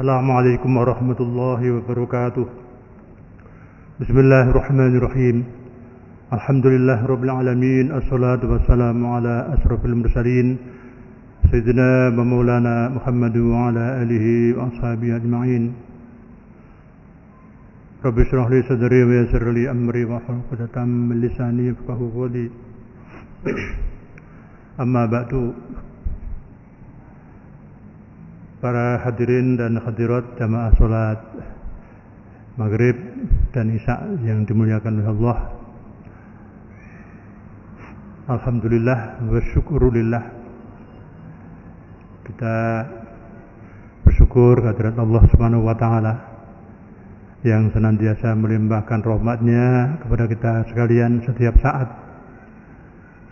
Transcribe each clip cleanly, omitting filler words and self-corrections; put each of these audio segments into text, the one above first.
Assalamualaikum warahmatullahi wabarakatuh. Bismillahirrahmanirrahim. Alhamdulillahirabbil alamin. Assalatu wassalamu ala asrofil mursalin Sayyidina wa maulana Muhammad wa ala alihi wa ashabihi ajma'in. Rabbi shrah li sadri wa yassir li amri wa hlul 'uqdatam min lisani yafqahu qawli. Amma ba'du. Para hadirin dan hadirat jamaah salat Maghrib dan Isya yang dimuliakan oleh Allah. Alhamdulillah wa syukurulillah. Kita bersyukur kehadirat Allah Subhanahu wa taala yang senantiasa melimpahkan rahmat-Nya kepada kita sekalian setiap saat,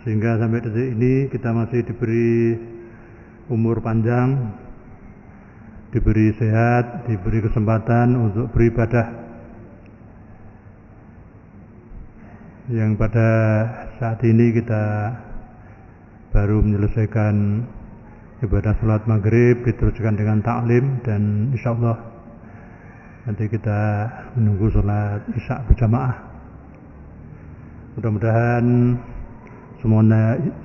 sehingga sampai detik ini kita masih diberi umur panjang, diberi sehat, diberi kesempatan untuk beribadah. Yang pada saat ini kita baru menyelesaikan ibadah salat maghrib, diteruskan dengan taklim, dan insyaallah nanti kita menunggu salat isya berjamaah. Mudah-mudahan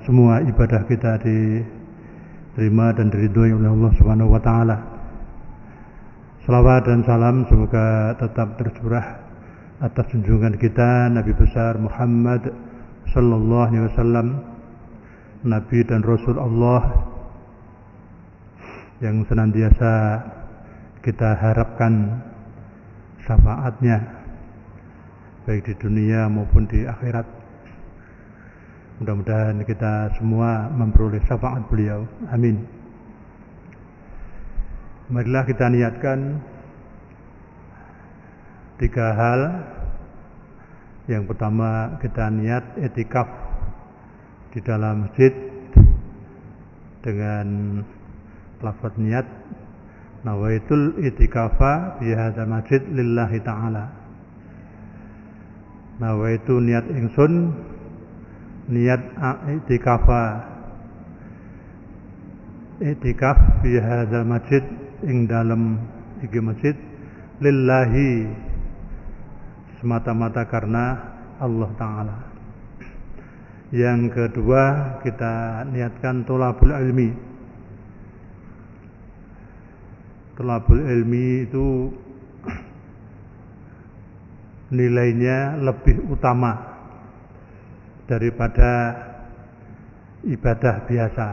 semua ibadah kita diterima dan diridhoi oleh Allah Subhanahu wa taala. Salawat dan salam semoga tetap tercurah atas junjungan kita Nabi besar Muhammad sallallahu alaihi wasallam, Nabi dan Rasul Allah yang senantiasa kita harapkan syafaatnya baik di dunia maupun di akhirat. Mudah-mudahan kita semua memperoleh syafaat beliau. Amin. Marilah kita niatkan 3 hal. Yang pertama, kita niat i'tikaf di dalam masjid dengan lafaz niat nawaitul i'tikafa fi hadzal masjid lillahi ta'ala. Nawaitu niat ingsun niat i'tikaf fi hadzal masjid ing dalam iki masjid lillahi, semata-mata karena Allah Ta'ala. Yang kedua, kita niatkan thalabul ilmi. Thalabul ilmi itu nilainya lebih utama daripada ibadah biasa.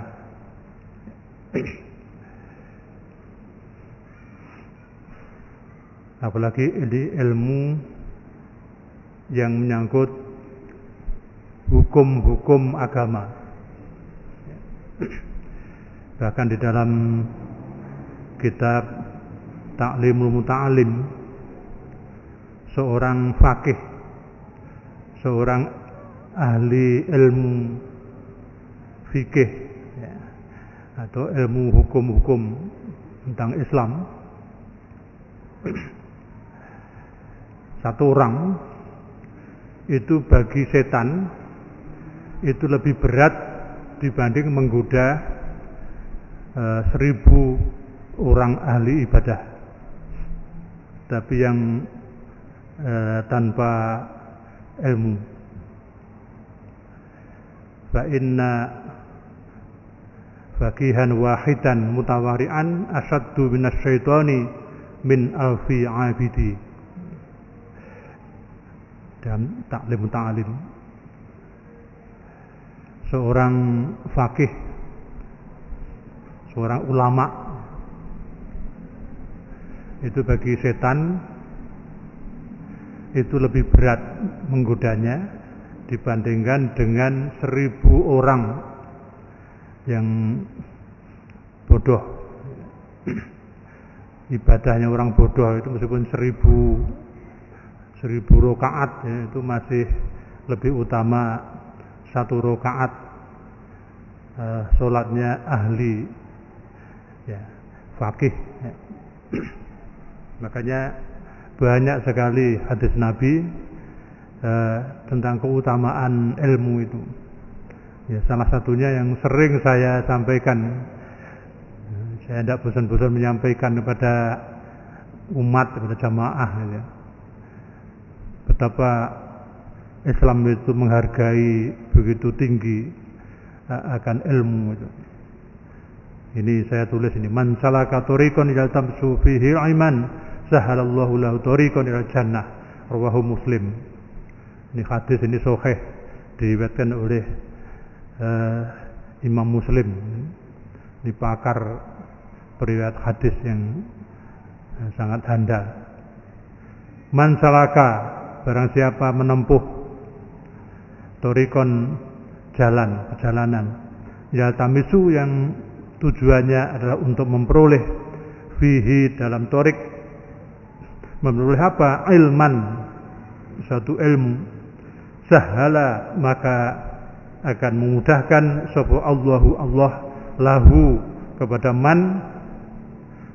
Apalagi ini ilmu yang menyangkut hukum-hukum agama. Bahkan di dalam kitab Ta'limul Muta'alim, seorang faqih, seorang ahli ilmu fikih atau ilmu hukum-hukum tentang Islam, satu orang itu bagi setan itu lebih berat dibanding menggoda 1000 orang ahli ibadah, tapi yang tanpa ilmu. Fa inna faqihan wahidan mutawari'an asaddu minasyaitani min alfi abidi. Dan taklim ta'alim, seorang faqih, seorang ulama itu bagi setan itu lebih berat menggodanya dibandingkan dengan 1000 orang yang bodoh. Ibadahnya orang bodoh itu meskipun 1000 rakaat ya, itu masih lebih utama 1 rakaat sholatnya ahli ya, faqih ya. Makanya banyak sekali hadis Nabi tentang keutamaan ilmu itu. Ya, salah satunya yang sering saya sampaikan, saya tidak bosan-bosan menyampaikan kepada umat, kepada jamaah gitu ya. Betapa Islam itu menghargai begitu tinggi akan ilmu itu. Ini saya tulis ini, man salaka tariqan yaltamsu fihi ilman sahalallahu lahu tariqan ilal jannah, rawahu Muslim. Ini hadis ini sahih, diriwayatkan oleh Imam Muslim. Ini pakar periwayat hadis yang sangat handal. Man salaka, barang siapa menempuh tariqan, jalan, perjalanan, yaltamisu, yang tujuannya adalah untuk memperoleh fihi, dalam tariq, memperoleh apa? Ilman, satu ilmu, sahala, maka akan memudahkan sapa Allahu Allah lahu, kepada man,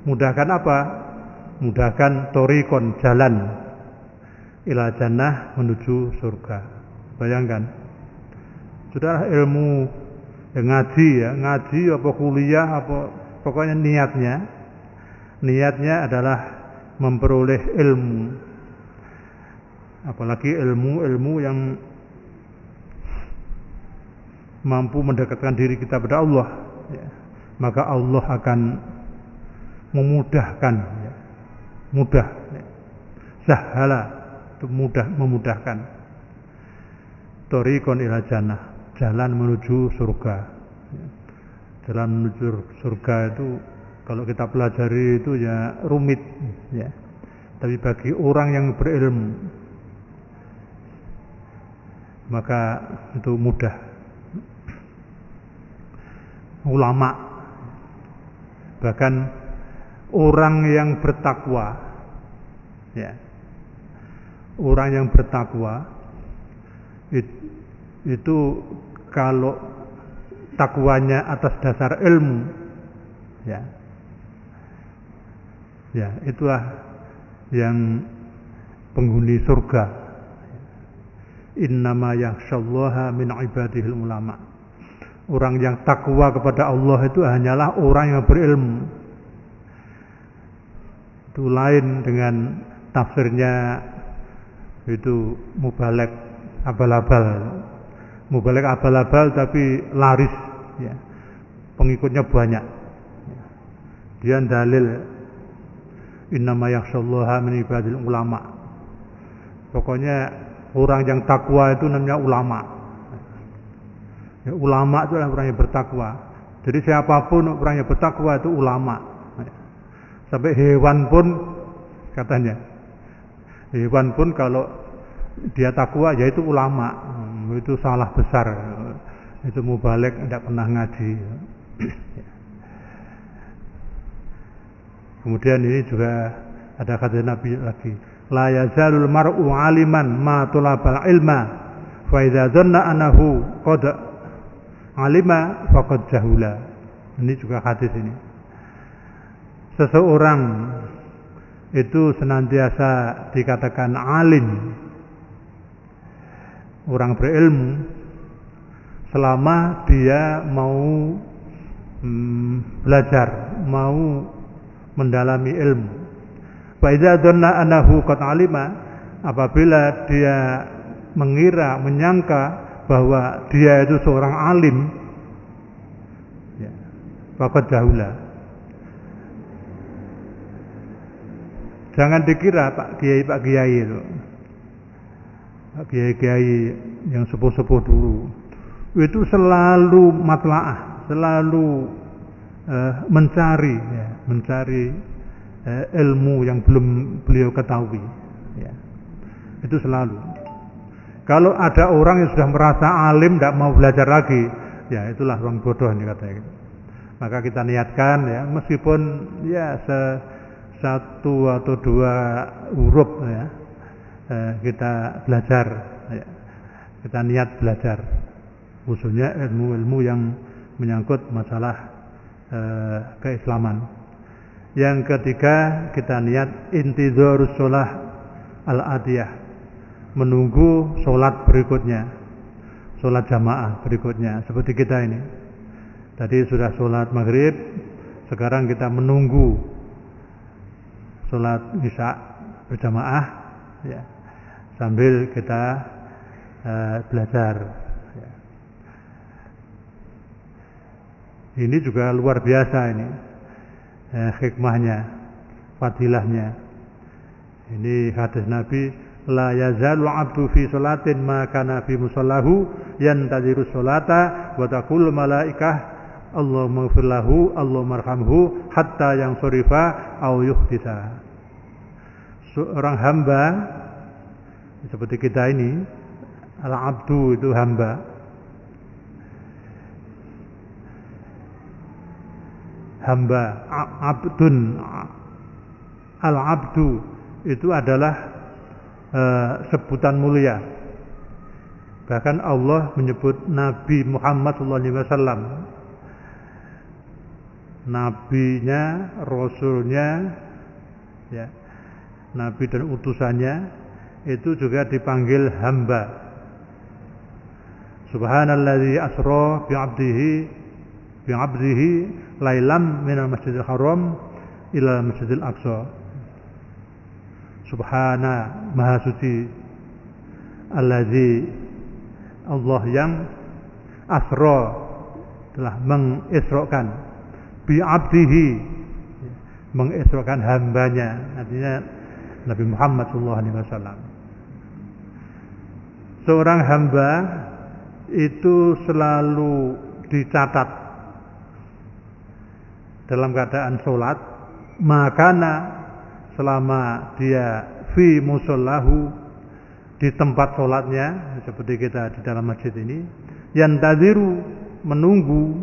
mudahkan apa? Mudahkan tariqon, jalan, ila jannah, menuju surga. Bayangkan, saudara, ilmu ngaji ya, ngaji apa kuliah apa, pokoknya niatnya adalah memperoleh ilmu, apalagi ilmu yang mampu mendekatkan diri kita kepada Allah ya. Maka Allah akan memudahkan ya. Mudah ya. Sahala, itu mudah, memudahkan. Tariqon ila jannah, jalan menuju surga. Jalan menuju surga itu kalau kita pelajari itu ya rumit ya. Tapi bagi orang yang berilmu maka itu mudah. Ulama, bahkan orang yang bertakwa ya. Orang yang bertakwa itu kalau takwanya atas dasar ilmu ya itulah yang penghuni surga. Innama yakhsyallaha min ibadihil ulama. Orang yang takwa kepada Allah itu hanyalah orang yang berilmu. Itu lain dengan tafsirnya itu mubalek abal-abal. Mubalek abal-abal tapi laris ya. Pengikutnya banyak. Dia dalil innama yakhsyallaha min ibadil ulama. Pokoknya orang yang takwa itu namanya ulama. Ya, ulama itu adalah orang yang bertakwa. Jadi siapapun orang yang bertakwa itu ulama. Sampai hewan pun katanya, hewan pun kalau dia takwa yaitu ulama. Itu salah besar. Itu mubalek, tidak pernah ngaji. Kemudian ini juga ada kata Nabi lagi, la yazalul mar'u aliman ma tulabal ilma fa idza dhanna annahu qad alima faqad jahula. Ini juga hadis ini. Seseorang itu senantiasa dikatakan alim, orang berilmu, selama dia mau belajar, mau mendalami ilmu. Fa idza dhanna annahu qad alima, apabila dia mengira, menyangka bahwa dia itu seorang alim ya, faqad jahula. Jangan dikira Pak Kiai itu, Pak Kiai yang sepuh-sepuh dulu itu selalu matlaah, selalu mencari ilmu yang belum beliau ketahui ya. Itu selalu. Kalau ada orang yang sudah merasa alim tidak mau belajar lagi, ya itulah orang bodoh ini katanya. Maka kita niatkan ya, meskipun ya satu atau dua huruf ya, kita belajar ya. Kita niat belajar, khususnya ilmu-ilmu yang menyangkut masalah keislaman. Yang ketiga, kita niat intidharus shalah al-adiyah, menunggu sholat berikutnya, sholat jamaah berikutnya. Seperti kita ini, tadi sudah sholat maghrib, sekarang kita menunggu sholat isya berjamaah, ya, sambil kita belajar. Ya. Ini juga luar biasa ini hikmahnya, fadilahnya. Ini hadis Nabi, la yazalu abdu fi sholatin ma kana fi musallahu yantadiru sholata wa taqul malaikah Allahumma ighfir lahu Allahumma arhamhu hatta yang surifa au yuhdisa. Seorang hamba seperti kita ini, al-abdu itu hamba, abdun, al-abdu itu adalah sebutan mulia. Bahkan Allah menyebut Nabi Muhammad SAW, nabinya, rasulnya, ya, nabi dan utusannya itu juga dipanggil hamba. Subhanalladzi asra bi 'abdihi lailam minal masjidil haram ila masjidil aqsa. Subhana, maha suci, alladzi, Allah yang asra, telah mengisrakan, bi 'abdihi, mengisrakan hambanya, artinya Nabi Muhammad SAW. Seorang hamba itu selalu dicatat dalam keadaan sholat, makana, selama dia fi musallahu, di tempat sholatnya, seperti kita di dalam masjid ini, yantadiru, menunggu,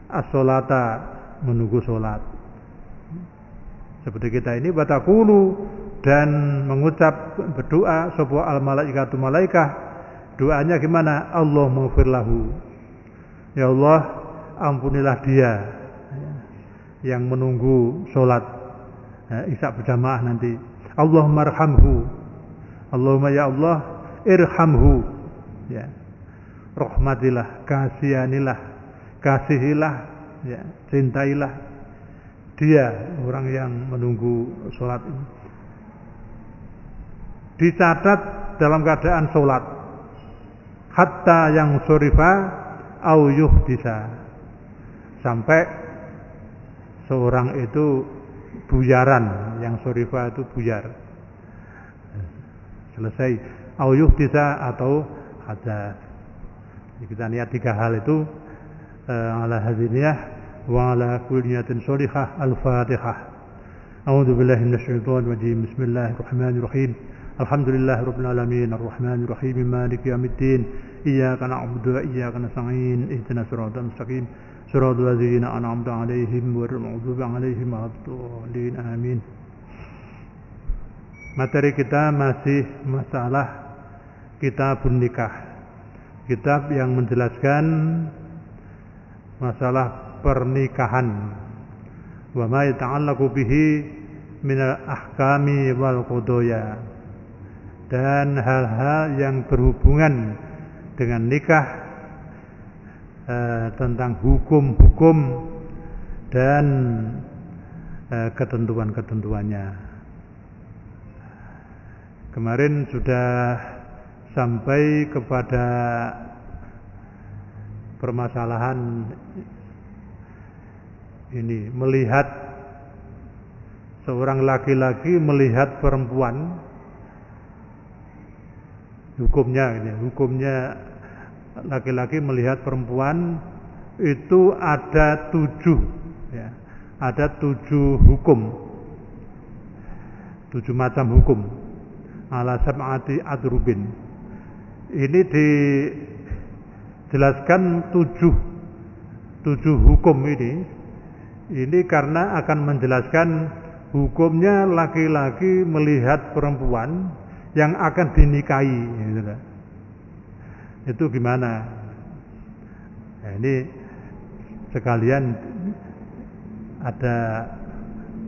as-sholata, menunggu sholat. Seperti kita ini, batakulu, dan mengucap, berdoa, sebuah al-malaikatu malaikah, doanya gimana? Allahumma ighfir lahu, ya Allah ampunilah dia yang menunggu sholat isya berjamaah nanti. Allahumma arhamhu, Allahumma ya Allah irhamhu, ya, rahmatilah, kasihanilah, kasihilah, ya, cintailah dia, orang yang menunggu sholat ini. Dicatat dalam keadaan sholat, hatta yang surifa au yuhdisa, sampai seorang itu buyaran, yang surifa itu buyar, selesai, au yuhdisa atau hadas. Kita niat 3 hal itu, ala hadiniyah wa ala kulli niyatin sholihah. Al-Fatihah. A'udzu billahi minasyaitonir rajim. Bismillahirrahmanirrahim. Alhamdulillahirabbil alamin, arrahmanir rahim, maliki yaumiddin. Iyyaka na'budu wa iyyaka nasta'in. Ihdinas siratal mustaqim. Siratal ladzina an'amta 'alaihim ghairil maghdubi 'alaihim waladdallin. Amin. Materi kita masih masalah kitabun nikah, kitab yang menjelaskan masalah pernikahan, wa ma yata'allaqu bihi minal ahkami wal qudaya, dan hal-hal yang berhubungan dengan nikah, tentang hukum-hukum dan ketentuan-ketentuannya. Kemarin sudah sampai kepada permasalahan ini, melihat seorang laki-laki melihat perempuan, hukumnya laki-laki melihat perempuan itu ada 7, ya, ada 7 hukum, 7 macam hukum, ala sab'ati adrubin. Ini dijelaskan 7 hukum ini karena akan menjelaskan hukumnya laki-laki melihat perempuan yang akan dinikahi, gitu. Itu gimana? Nah, ini sekalian ada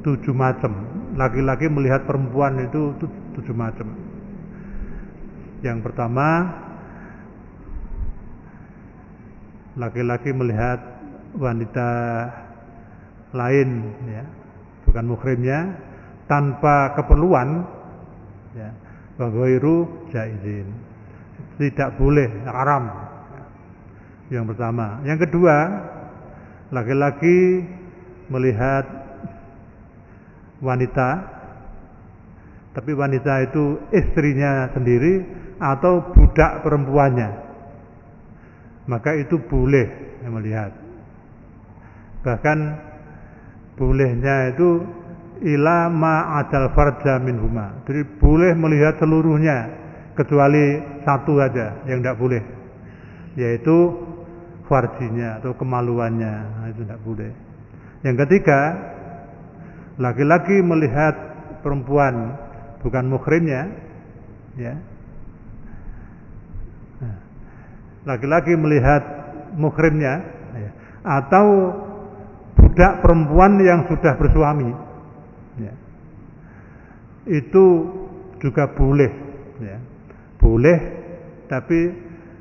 7 macam. Laki-laki melihat perempuan itu 7 macam. Yang pertama, laki-laki melihat wanita lain, ya, bukan muhrimnya, tanpa keperluan, ya, wa ghairu jaizin, tidak boleh, haram. Yang pertama. Yang kedua, laki-laki melihat wanita, tapi wanita itu istrinya sendiri atau budak perempuannya, maka itu boleh melihat. Bahkan bolehnya itu ila ma'adal farja minhuma, jadi boleh melihat seluruhnya kecuali satu aja yang tidak boleh, yaitu farjinya atau kemaluannya. Nah, itu tidak boleh. Yang ketiga, laki-laki melihat perempuan bukan muhrimnya, ya. Nah, laki-laki melihat muhrimnya, ya, atau budak perempuan yang sudah bersuami, ya, itu juga boleh, ya. Boleh, tapi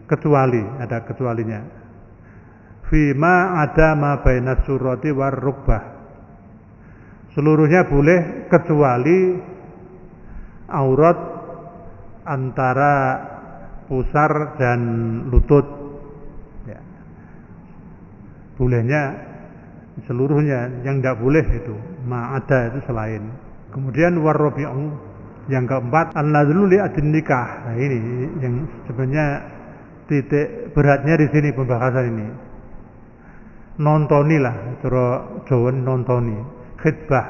kecuali, ada kecualinya. Fima ada ma bainas surati war rukbah. Seluruhnya boleh kecuali aurat antara pusar dan lutut, ya. Bolehnya seluruhnya, yang tidak boleh itu ma ada itu selain. Kemudian war rabi'u, yang keempat an-nadhru li adin nikah. Nah, ini yang sebenarnya titik beratnya di sini pembahasan ini. Nontoni lah, cara Jawa nontoni, khidbah.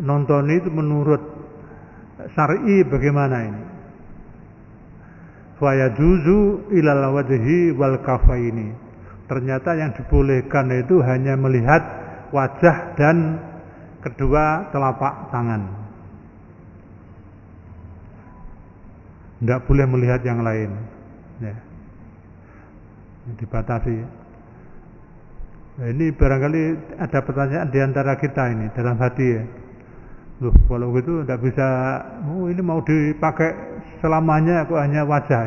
Nontoni itu menurut syar'i bagaimana ini? Fa yajuzu ilal wajhi wal kafaini. Ternyata yang dibolehkan itu hanya melihat wajah dan kedua telapak tangan. Tidak boleh melihat yang lain, ya. Dibatasi. Nah, ini barangkali ada pertanyaan di antara kita ini dalam hati, ya. Loh, kalau gitu tidak bisa, ini mau dipakai selamanya kok hanya wajah.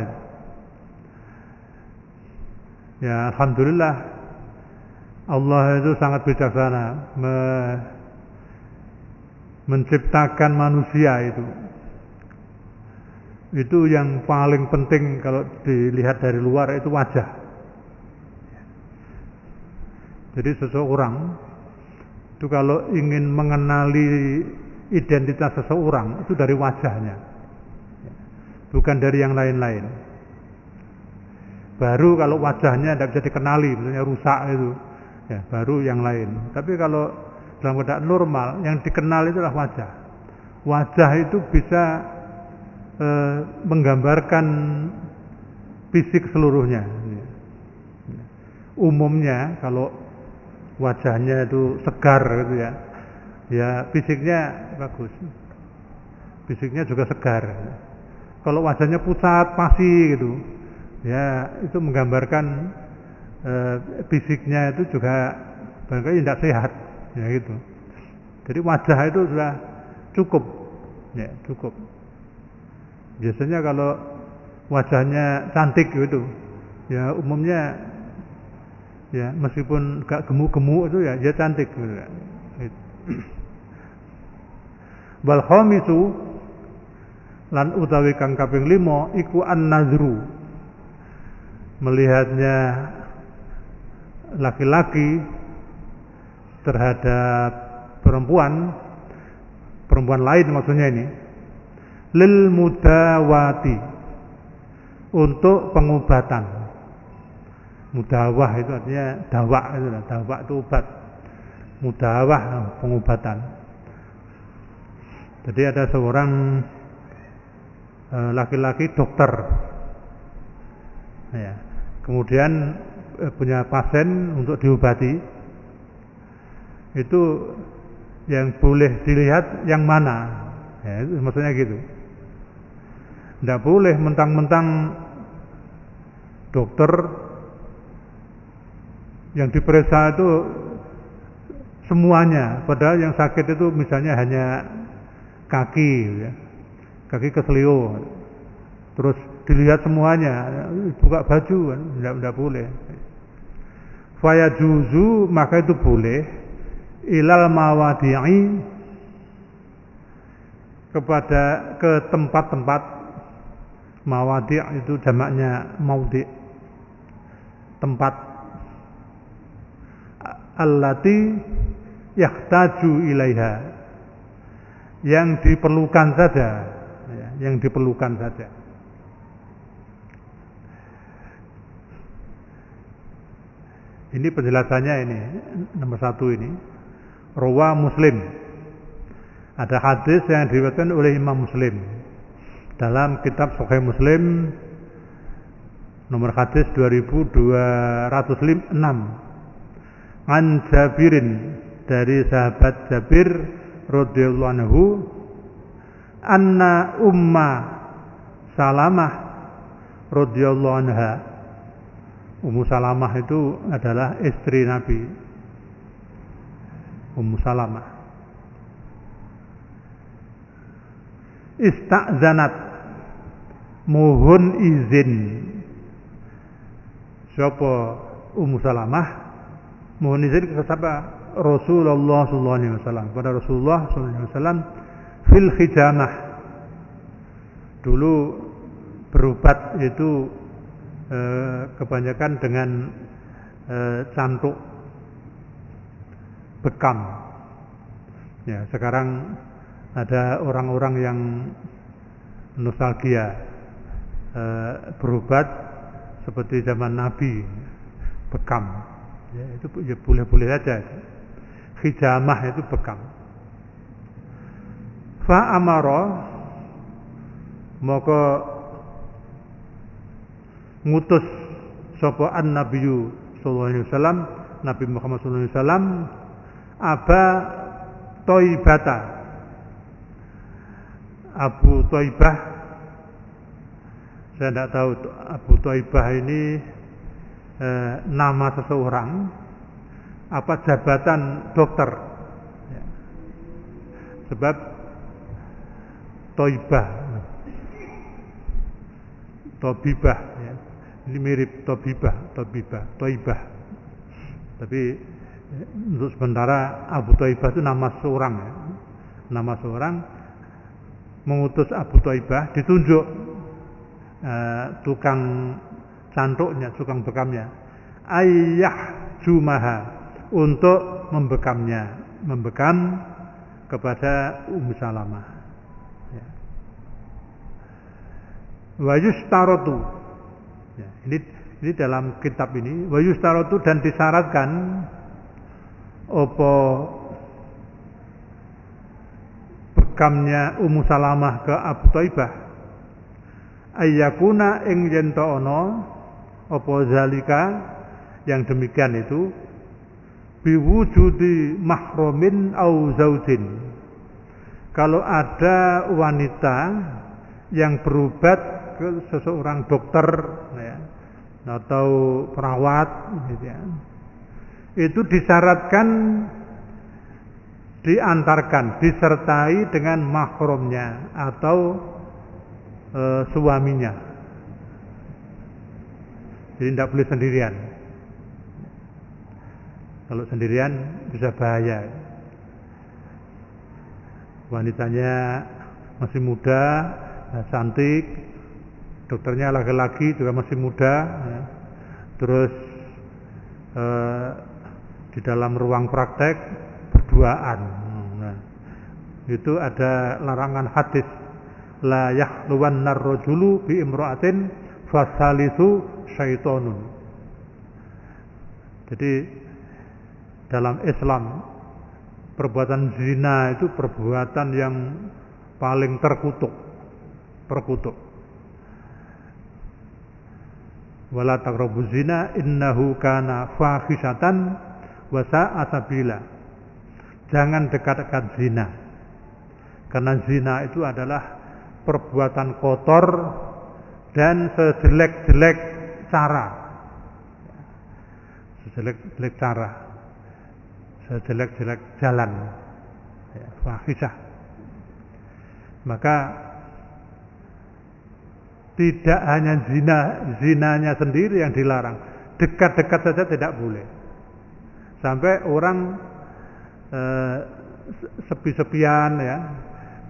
Ya, alhamdulillah Allah itu sangat bijaksana menciptakan manusia itu. Itu yang paling penting kalau dilihat dari luar itu wajah. Jadi seseorang itu kalau ingin mengenali identitas seseorang itu dari wajahnya, bukan dari yang lain-lain. Baru kalau wajahnya tidak bisa dikenali, misalnya rusak itu, ya baru yang lain. Tapi kalau dalam keadaan normal, yang dikenal itulah wajah. Wajah itu bisa menggambarkan fisik seluruhnya. Umumnya kalau wajahnya itu segar gitu, ya, ya fisiknya bagus, fisiknya juga segar. Kalau wajahnya pucat pasi gitu, ya itu menggambarkan fisiknya itu juga barangkali tidak sehat, ya gitu. Jadi wajah itu sudah cukup, ya cukup. Biasanya kalau wajahnya cantik gitu, ya umumnya, ya meskipun gak gemuk-gemuk itu ya dia cantik gitu. Wal khamisu lan utawi kang kaping 5 iku an-nazru, melihatnya laki-laki terhadap perempuan lain maksudnya ini, lil mudawati, untuk pengobatan. Mudawah itu artinya dawa, itu dawa itu obat. Mudawah pengobatan. Jadi ada seorang laki-laki dokter, ya, kemudian punya pasien untuk diobati. Itu yang boleh dilihat yang mana, ya, itu maksudnya gitu. Tidak boleh mentang-mentang dokter yang diperiksa itu semuanya, padahal yang sakit itu misalnya hanya kaki, ya, kaki keselio, terus dilihat semuanya, buka baju, tidak boleh. Faya juzu, maka itu boleh ilal mawadi'i, ke tempat-tempat. Mawadi' itu jamaknya maudi', tempat. Allati yahtaju ilaiha, yang diperlukan saja, yang diperlukan saja. Ini penjelasannya ini nomor 1 ini. Rawa Muslim. Ada hadis yang diriwayatkan oleh Imam Muslim dalam kitab Sahih Muslim nomor hadis 2206. An Jabirin, dari sahabat Jabir radhiyallahu anhu, anna Umma Salamah radhiyallahu anha. Ummu Salamah itu adalah istri Nabi. Ummu Salamah istazanat, mohon izin. Siapa Ummu Salamah? Mohon izin ke siapa? Rasulullah sallallahu alaihi wasallam. Pada Rasulullah sallallahu alaihi wasallam fil hijamah. Dulu berobat itu kebanyakan dengan cantuk, bekam. Ya, sekarang ada orang-orang yang nostalgia berobat seperti zaman Nabi, bekam. Ya, itu ya boleh-boleh saja. Hijamah itu bekam. Fa amara, maka ngutus sapa an-nabiyyu sallallahu alaihi wasallam, Nabi Muhammad sallallahu alaihi wasallam, Aba Thaibata, Abu Thaibah. Saya tidak tahu Abu Thaibah ini nama seseorang apa jabatan dokter ya. Sebab Thaibah, Tabibah ya. Ini mirip Tabibah. Tapi untuk sementara Abu Thaibah itu nama seorang ya. Nama seorang mengutus Abu Thaibah, ditunjuk tukang cantuknya, tukang bekamnya, ayah jumaha, untuk membekam kepada Ummu Salamah ya. Wa yustaratu ya, ini dalam kitab ini, wa yustaratu, dan disyaratkan apa bekamnya Ummu Salamah ke Abu Thaibah, ayyakuna ing yen ta ana apa zalika, yang demikian itu, biwujudi mahramin au zaujin, kalau ada wanita yang berobat ke seseorang dokter ya, atau perawat gitu ya, itu disyaratkan diantarkan, disertai dengan mahramnya atau suaminya. Jadi tidak boleh sendirian. Kalau sendirian bisa bahaya. Wanitanya masih muda, cantik, dokternya laki-laki juga masih muda ya. Terus di dalam ruang praktek berduaan. Nah, itu ada larangan hadis, la yahluwannar rajulu bi imra'atin fasalisu syaitonun. Jadi dalam Islam perbuatan zina itu perbuatan yang paling terkutuk. Wala taqrabuz zina innahu kana fahisatan wa sa'a sabila. Jangan dekat-dekat zina, karena zina itu adalah perbuatan kotor dan sejelek-jelek cara, sejelek-jelek jalan ya, fahisah. Maka tidak hanya zinanya sendiri yang dilarang, dekat-dekat saja tidak boleh. Sampai orang sepi-sepian ya,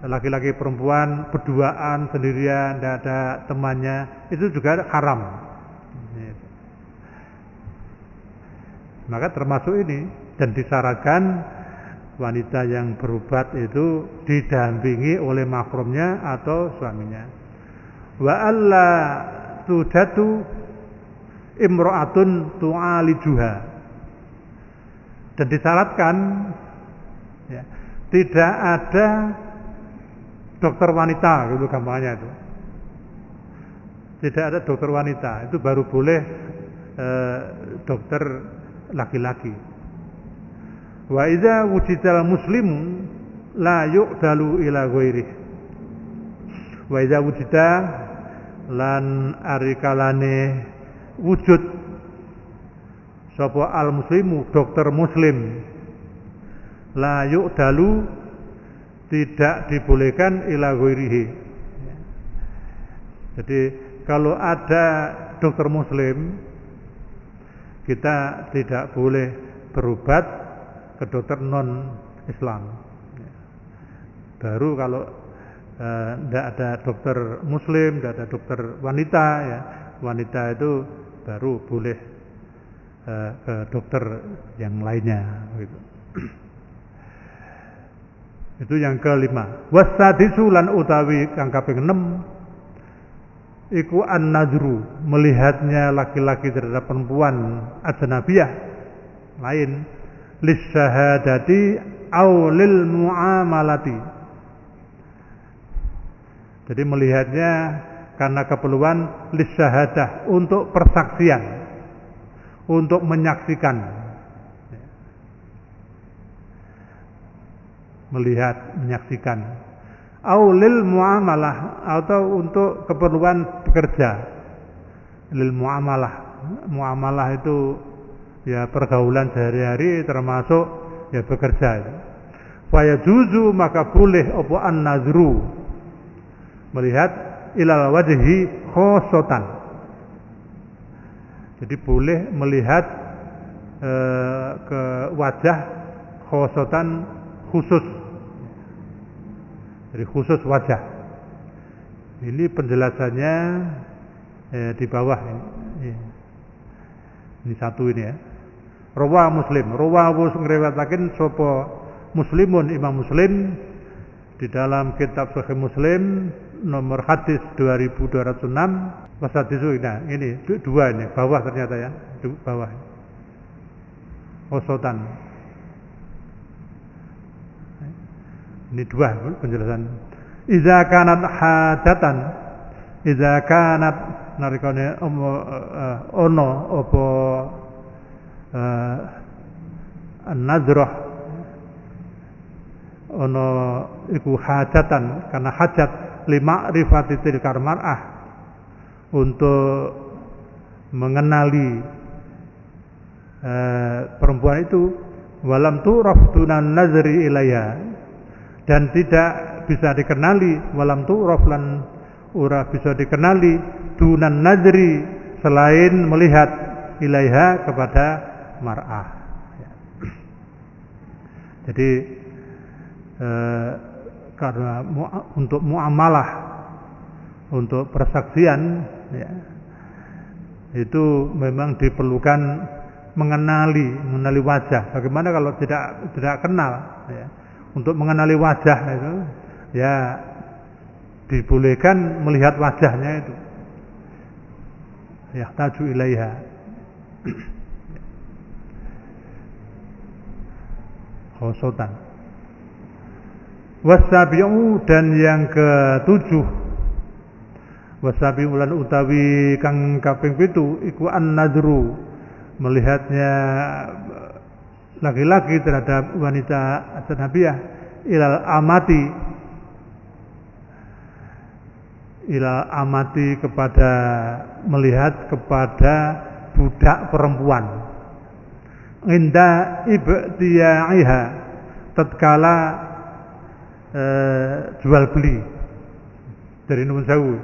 laki-laki perempuan berduaan sendirian, tidak ada temannya, itu juga haram. Maka termasuk ini, dan disyaratkan wanita yang berubat itu didampingi oleh mahramnya atau suaminya. Wa alla tudatu imra'atun tu'alijuha, dan disyaratkan ya, tidak ada dokter wanita, gitu gampangnya itu. Tidak ada dokter wanita, itu baru boleh dokter laki-laki. Wa idza wujidal muslimu la yu'dalu ila ghairihi. Wa idza wujida lan arikalane wujud sapa al muslimu dokter muslim, la yu'dalu tidak dibolehkan ila ghairihi. Jadi kalau ada dokter muslim, kita tidak boleh berobat ke dokter non Islam. Baru kalau tidak ada dokter muslim, tidak ada dokter wanita, ya, wanita itu baru boleh ke dokter yang lainnya, gitu. Itu yang kelima. Wasadisu lan utawi kang kaping 6 iku an-nadru, melihatnya laki-laki terhadap perempuan ajnabiyah lain, lisyahadati aw lil muamalati. Jadi melihatnya karena keperluan lisyahadah, untuk persaksian, untuk menyaksikan. Melihat, menyaksikan. Aulil muamalah, atau untuk keperluan bekerja. Lil muamalah, muamalah itu ya pergaulan sehari-hari, termasuk ya bekerja. Fayajuzu, maka boleh apa an-nazru, melihat ilal wajhi khosotan. Jadi boleh melihat ke wajah khosotan, khusus. Jadi khusus wajah. Ini penjelasannya di bawah ini. Ini satu ini ya. Rawa Muslim, rawahu ngriwayataken sapa Muslimun, Imam Muslim di dalam kitab Sahih Muslim nomor hadis 2206. Wasadisu, nah ini dua ini, bawah ternyata ya, bawah. Khosotan. Ini dua penjelasan. Iza kanat hajatan, iza kanat narikane ono apa an-nazrah, ono iku hajatan, karena hajat lima rifati tilkar mar'ah, untuk mengenali perempuan itu, walam turaf dunan nazri ilayya, dan tidak bisa dikenali, walam turaf lan ora bisa dikenali, dunan nazri, selain melihat, ilaiha, kepada mar'ah. Jadi karena untuk muamalah, untuk persaksian ya, itu memang diperlukan mengenali wajah. Bagaimana kalau tidak kenal ya? Untuk mengenali wajah itu ya dibolehkan melihat wajahnya itu. Yahtaju ilaiha. Khosotan. Wasabi'u, dan yang ke-7, wasabi'u lan utawi kang kaping 7 iku an-nadru, melihatnya laki-laki terhadap wanita ajnabiyah, ilal amati, kepada melihat kepada budak perempuan, inda ibtiya'iha, tatkala jual beli dari Nun Sewu.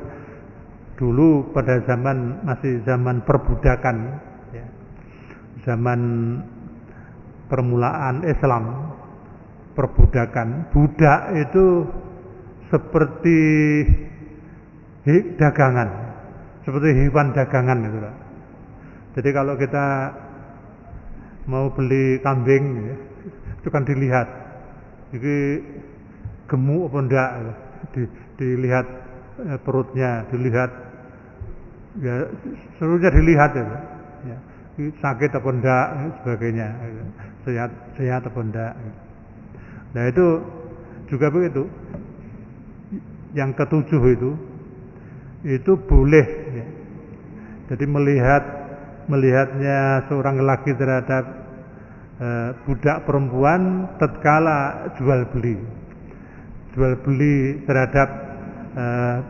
Dulu pada masih zaman perbudakan ya, zaman permulaan Islam, perbudakan. Budak itu seperti dagangan, seperti hewan dagangan gitu lah. Jadi kalau kita mau beli kambing ya, itu kan dilihat ini gemuk apa enggak, dilihat perutnya, dilihat ya seluruhnya dilihat ya, ya. Sakit apa enggak sebagainya, sehat apa enggak. Nah itu juga begitu. Yang ketujuh itu boleh ya. Jadi melihatnya seorang lelaki terhadap budak perempuan tatkala jual beli terhadap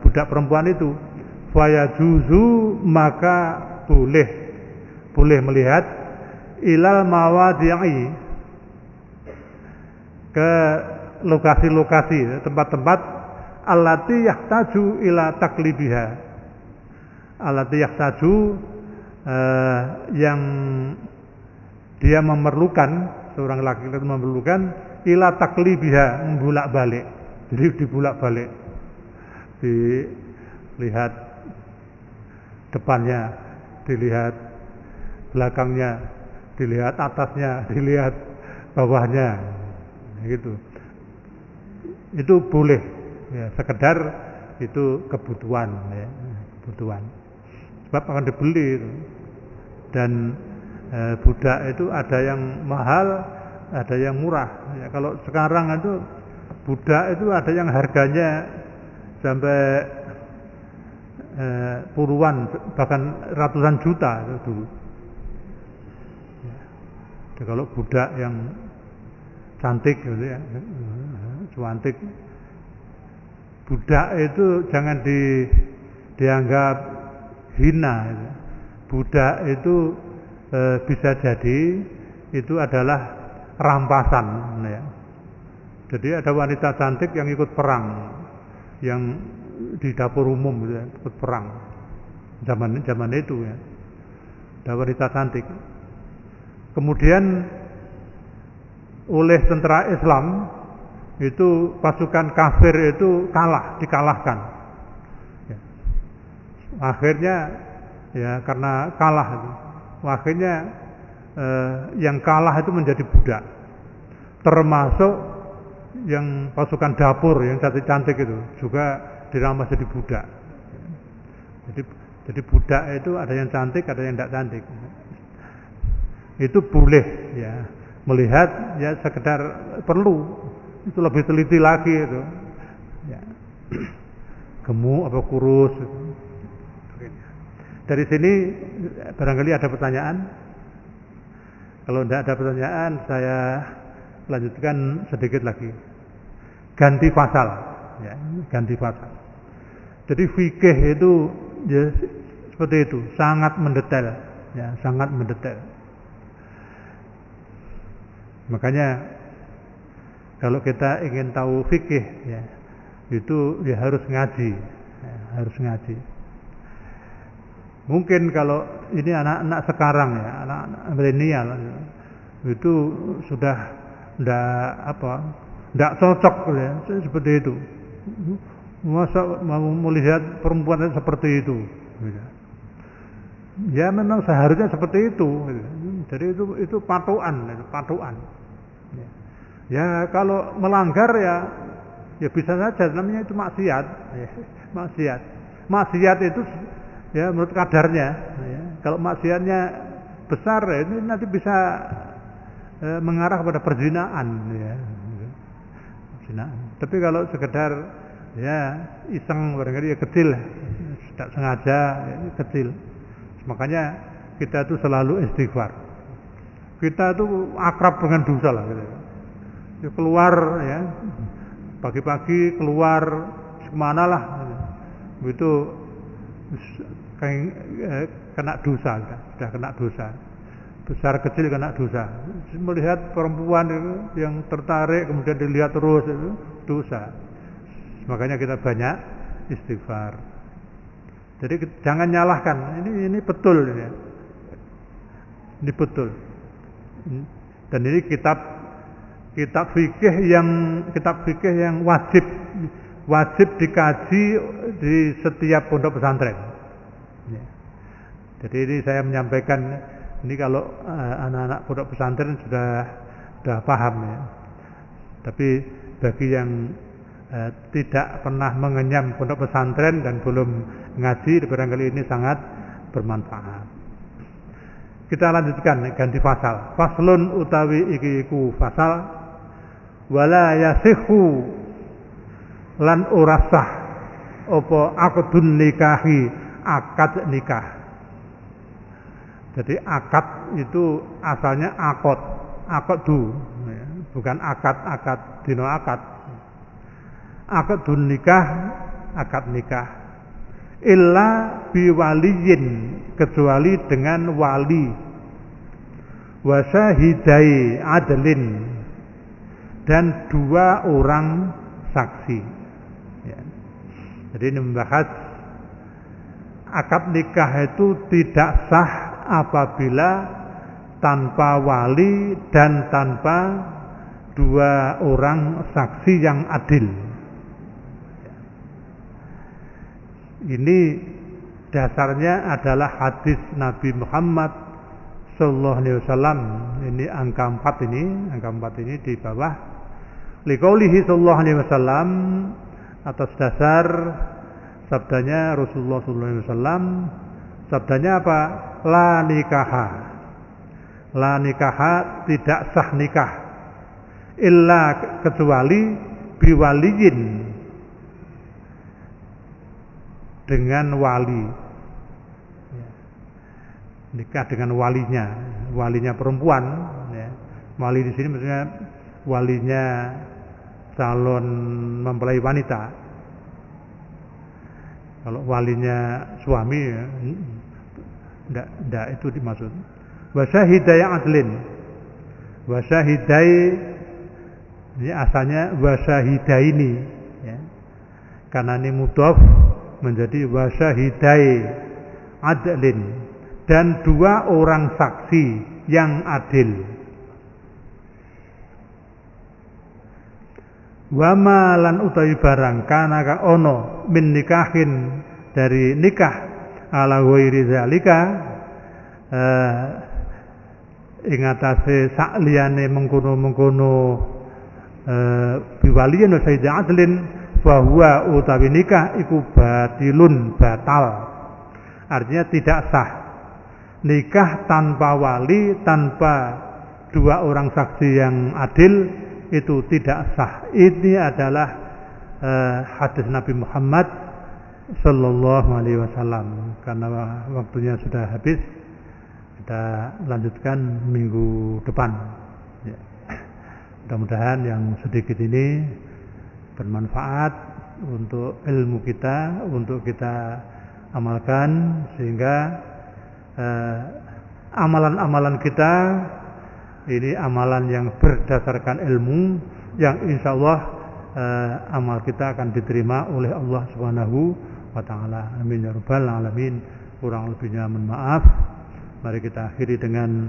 budak perempuan itu, fayajuzu, maka boleh melihat ilal mawadi'i, ke lokasi-lokasi, tempat-tempat allati yahtaju ila taklibiha, allati yahtaju yang dia memerlukan, seorang laki-laki memerlukan ila taklibiha, membulak-balik. Jadi dibulak-balik, dilihat depannya, dilihat belakangnya, dilihat atasnya, dilihat bawahnya, gitu. Itu boleh ya, sekedar itu kebutuhan ya, kebutuhan. Sebab akan dibeli itu. Dan budak itu ada yang mahal, ada yang murah ya. Kalau sekarang itu budak itu ada yang harganya sampai puluhan bahkan ratusan juta itu dulu ya. Jadi kalau budak yang cantik gitu ya, cantik, budak itu jangan dianggap hina gitu. Budak itu bisa jadi itu adalah rampasan ya. Jadi ada wanita cantik yang ikut perang, yang di dapur umum gitu ya, ikut perang zaman itu ya. Ada wanita cantik, kemudian oleh tentara Islam itu pasukan kafir itu dikalahkan ya. Akhirnya ya karena kalah itu, akhirnya yang kalah itu menjadi budak, termasuk yang pasukan dapur yang cantik-cantik itu juga dirampas jadi budak. Jadi budak itu ada yang cantik, ada yang tidak cantik. Itu boleh ya, melihat ya sekedar perlu, itu lebih teliti lagi itu ya. Gemuk apa kurus itu. Dari sini barangkali ada pertanyaan. Kalau tidak ada pertanyaan, saya lanjutkan sedikit lagi. Ganti pasal ya, ganti pasal. Jadi fikih itu ya seperti itu, sangat mendetail ya, sangat mendetail. Makanya kalau kita ingin tahu fikih ya, itu ya harus ngaji ya, harus ngaji. Mungkin kalau ini anak-anak sekarang ya, anak-anak milenial itu sudah tidak cocok ya, seperti itu. Masa mau melihat perempuan seperti itu? Ya memang seharusnya seperti itu. Jadi itu patokan. Ya kalau melanggar ya bisa saja, namanya itu maksiat. Ya, maksiat itu ya menurut kadarnya ya. Kalau maksiatnya besar ya, ini nanti bisa mengarah kepada perzinaan ya. Perzinaan. Tapi kalau sekedar ya iseng barangkali ya kecil, tidak sengaja ya, kecil. Makanya kita itu selalu istighfar. Kita itu akrab dengan dosa lah gitu. Ya, keluar ya pagi-pagi keluar kemana lah itu kena dosa, sudah kena dosa, besar kecil kena dosa. Melihat perempuan itu yang tertarik kemudian dilihat terus itu dosa. Makanya kita banyak istighfar. Jadi jangan nyalahkan, ini betul ya. Ini betul. Dan ini kitab fikih yang wajib wajib dikaji di setiap pondok pesantren. Ya. Jadi ini saya menyampaikan ini kalau anak-anak pondok pesantren sudah paham ya. Tapi bagi yang tidak pernah mengenyam pondok pesantren dan belum ngaji, barangkali ini sangat bermanfaat. Kita lanjutkan ganti pasal. Faslun utawi iki iku fasal wala yasihu lan ora sah apa aqdun nikahi, akad nikah. Jadi akad itu asalnya aqdu, bukan akad dino akad. Aqdun nikah, akad nikah. Illa biwaliyin, kecuali dengan wali, wa syahidai adlin, dan 2 orang saksi. Ya. Jadi ini membahas akad nikah itu tidak sah apabila tanpa wali dan tanpa 2 orang saksi yang adil. Ini dasarnya adalah hadis Nabi Muhammad sallallahu alaihi wasallam. Ini angka 4 ini di bawah. Liqaulihi sallallahu alaihi wasallam, atas dasar sabdanya Rasulullah sallallahu alaihi wasallam. Sabdanya apa? La nikaha. La nikaha, tidak sah nikah. Illa, kecuali biwaliyin, dengan wali. Nikah dengan walinya perempuan. Ya. Wali di sini maksudnya walinya calon mempelai wanita. Kalau walinya suami, ya, enggak itu dimaksud. Wasyahidai adlin. Wasyahidai ini asalnya wasyahidaini, ya. Karena ini mudhaf menjadi wasyahidai adlin, dan 2 orang saksi yang adil. Wa ma lan utawi barang kana kang ono min nikahin, dari nikah, ala ghairi zalika, ing atase sakliyane mengkono-mengkono biwaliyin wa syahidai adlin, bahwa utawi nikah iku batilun, batal. Artinya tidak sah. Nikah tanpa wali, tanpa 2 orang saksi yang adil, itu tidak sah. Ini adalah hadis Nabi Muhammad sallallahu alaihi wasallam. Karena waktunya sudah habis, kita lanjutkan minggu depan. Ya. Mudah-mudahan yang sedikit ini bermanfaat untuk ilmu kita, untuk kita amalkan, sehingga amalan-amalan kita ini amalan yang berdasarkan ilmu, yang insya Allah amal kita akan diterima oleh Allah Subhanahu wa ta'ala. Amin ya rabbal alamin. Kurang lebihnya mohon maaf. Mari kita akhiri dengan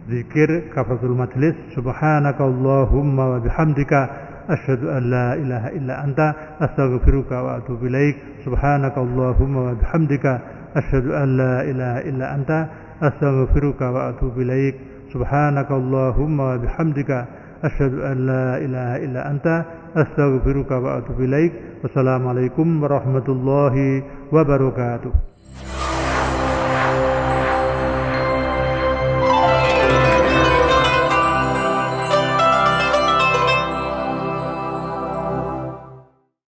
zikir kafaratul majlis. Subhanakallahumma wa bihamdika asyhadu an la ilaha illa anta astaghfiruka wa atubu ilaik. Subhanakallahumma wa bihamdika asyhadu an la ilaha illa anta astaghfiruka wa atubu ilaik. Subhanakallahumma wa bihamdika asyhadu an la ilaha illa anta astaghfiruka wa atubu ilaik. Wassalamualaikum warahmatullahi wabarakatuh.